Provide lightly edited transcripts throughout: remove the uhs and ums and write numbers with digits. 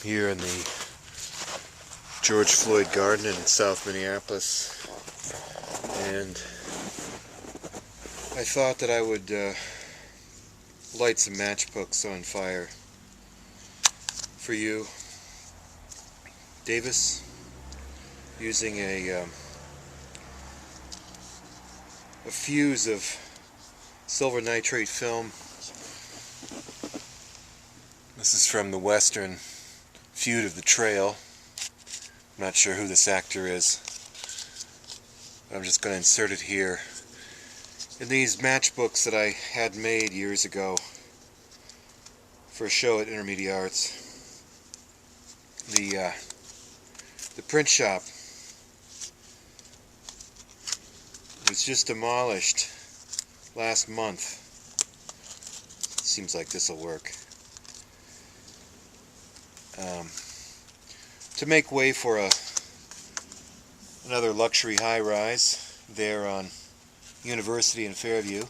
here in the George Floyd Garden in South Minneapolis, and I thought that I would light some matchbooks on fire for you, Davis, using a fuse of silver nitrate film. This is from the Western feud of the Trail. I'm not sure who this actor is. I'm just going to insert it here. In these matchbooks that I had made years ago for a show at Intermedia Arts, the print shop was just demolished last month. Seems like this will work. To make way for another luxury high-rise there on University in Fairview.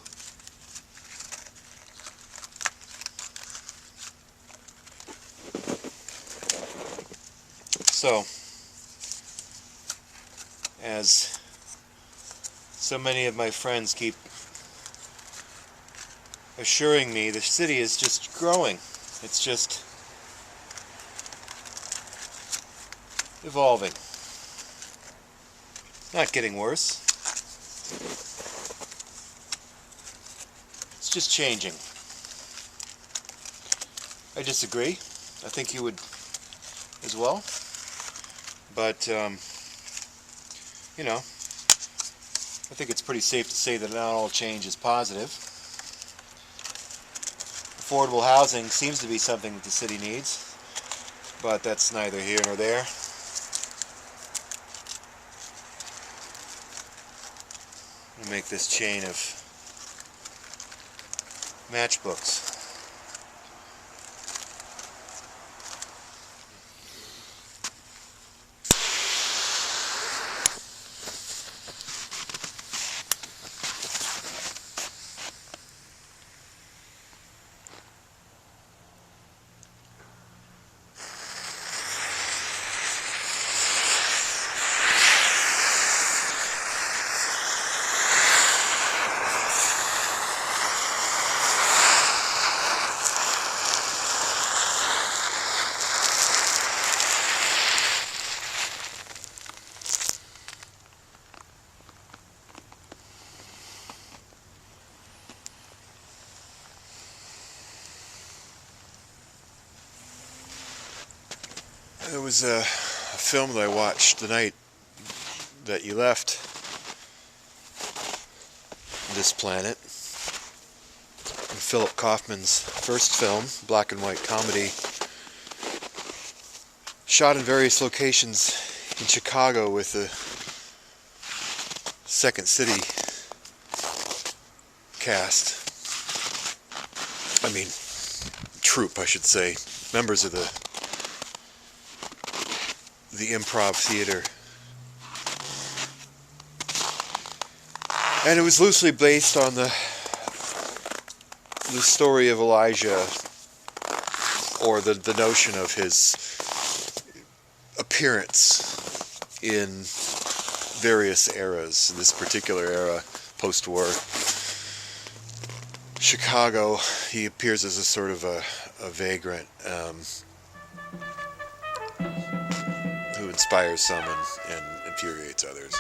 So, as so many of my friends keep assuring me, the city is just growing. It's just evolving. Not getting worse. It's just changing. I disagree. I think you would as well. But, you know, I think it's pretty safe to say that not all change is positive. Affordable housing seems to be something that the city needs, but that's neither here nor there. I'm going to make this chain of matchbooks. It was a film that I watched the night that you left this planet. Philip Kaufman's first film, black and white comedy, shot in various locations in Chicago with the Second City cast. I mean, troupe, I should say. Members of the improv theater. And it was loosely based on the story of Elijah, or the notion of his appearance in various eras. This particular era, post-war Chicago, he appears as a sort of a vagrant who inspires some and infuriates others.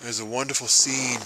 There's a wonderful scene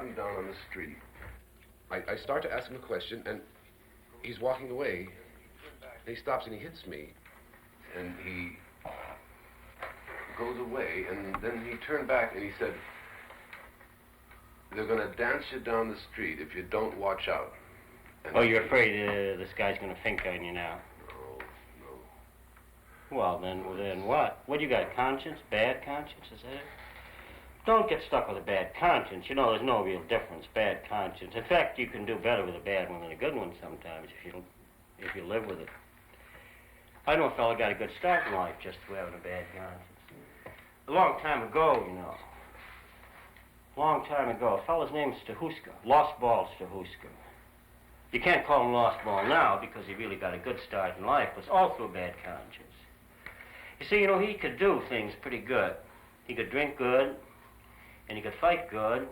him down on the street. I start to ask him a question, and he's walking away. And he stops and he hits me, and he goes away, and then he turned back and he said, "They're going to dance you down the street if you don't watch out." And oh, you're afraid this guy's going to fink on you now? No. Well, then what? What, you got a conscience? Bad conscience, is that it? Don't get stuck with a bad conscience. You know, there's no real difference, bad conscience. In fact, you can do better with a bad one than a good one sometimes if you live with it. I know a fellow got a good start in life just through having a bad conscience. A long time ago, you know. Long time ago, a fellow's name is Stahuska. Lost Ball Stahuska. You can't call him Lost Ball now because he really got a good start in life, but it's all through a bad conscience. You see, you know, he could do things pretty good. He could drink good, and he could fight good,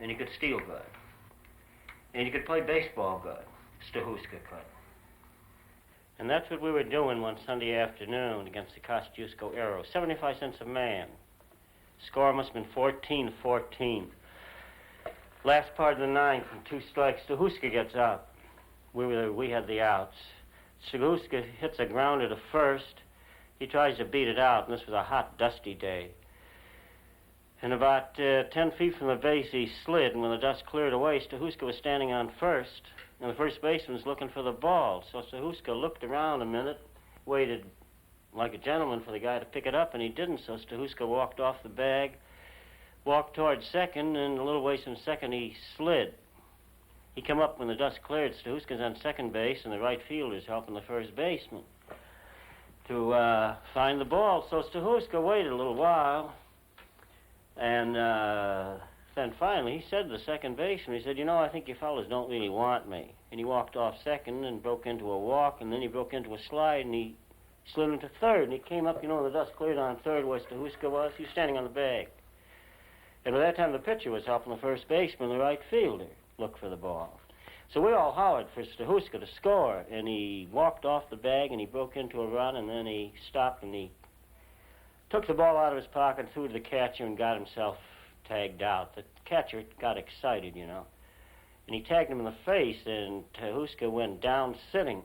and he could steal good. And he could play baseball good. Stahuska could. And that's what we were doing one Sunday afternoon against the Kosciuszko Arrows. 75 cents a man. Score must have been 14-14. Last part of the ninth, from 2 strikes, Stahuska gets up. We had the outs. Stahuska hits a grounder to first. He tries to beat it out, and this was a hot, dusty day. And about 10 feet from the base, he slid, and when the dust cleared away, Stahuska was standing on first, and the first baseman was looking for the ball. So Stahuska looked around a minute, waited like a gentleman for the guy to pick it up, and he didn't, so Stahuska walked off the bag, walked towards second, and a little ways from second, he slid. He came up when the dust cleared. Stahuska's on second base, and the right fielder's helping the first baseman to find the ball. So Stahuska waited a little while, and then finally he said to the second baseman, he said, "You know, I think you fellas don't really want me." And he walked off second and broke into a walk, and then he broke into a slide, and he slid into third, and he came up, you know, the dust cleared on third where Stahuska was. He was standing on the bag. And by that time, the pitcher was helping the first baseman, the right fielder, look for the ball. So we all hollered for Stahuska to score, and he walked off the bag, and he broke into a run, and then he stopped, and he took the ball out of his pocket, threw it to the catcher, and got himself tagged out. The catcher got excited, you know, and he tagged him in the face, and Stahuska went down sitting.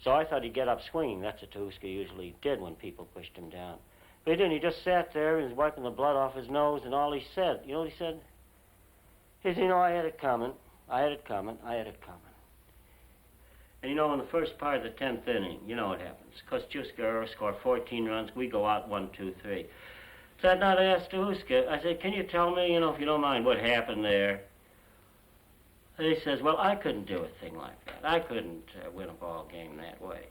So I thought he'd get up swinging. That's what Stahuska usually did when people pushed him down. But he didn't. He just sat there and was wiping the blood off his nose, and all he said, you know what he said? He said, "You know, I had it coming. I had it coming. I had it coming." And you know, in the first part of the 10th inning, you know what happens. Kosciuszko scored 14 runs. We go out 1-2-3. So I asked Stahuska, I said, "Can you tell me, you know, if you don't mind, what happened there?" And he says, "Well, I couldn't do a thing like that. I couldn't win a ball game that way."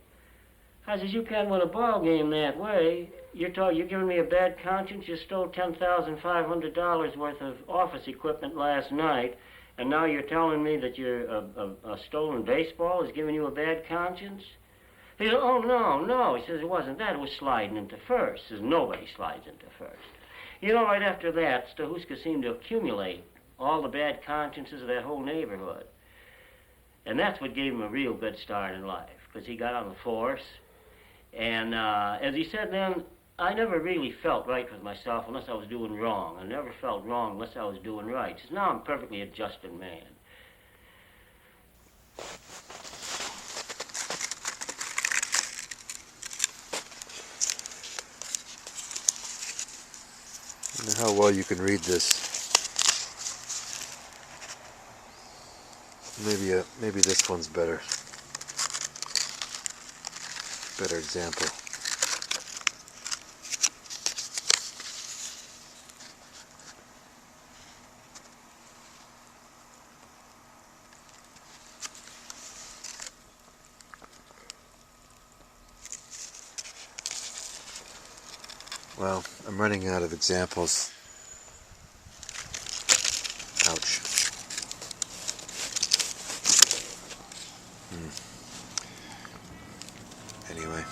I says, "You can't win a ball game that way. You're giving me a bad conscience. You stole $10,500 worth of office equipment last night, and now you're telling me that a stolen baseball is giving you a bad conscience?" He said, "Oh, no. He says, "It wasn't that. It was sliding into first." He says, "Nobody slides into first." You know, right after that, Stahuska seemed to accumulate all the bad consciences of that whole neighborhood. And that's what gave him a real good start in life, because he got on the force. And as he said then, I never really felt right with myself unless I was doing wrong. I never felt wrong unless I was doing right. He says, "Now I'm a perfectly adjusted man." I wonder how well you can read this. Maybe this one's better. Better example. Well, I'm running out of examples. Ouch. Anyway.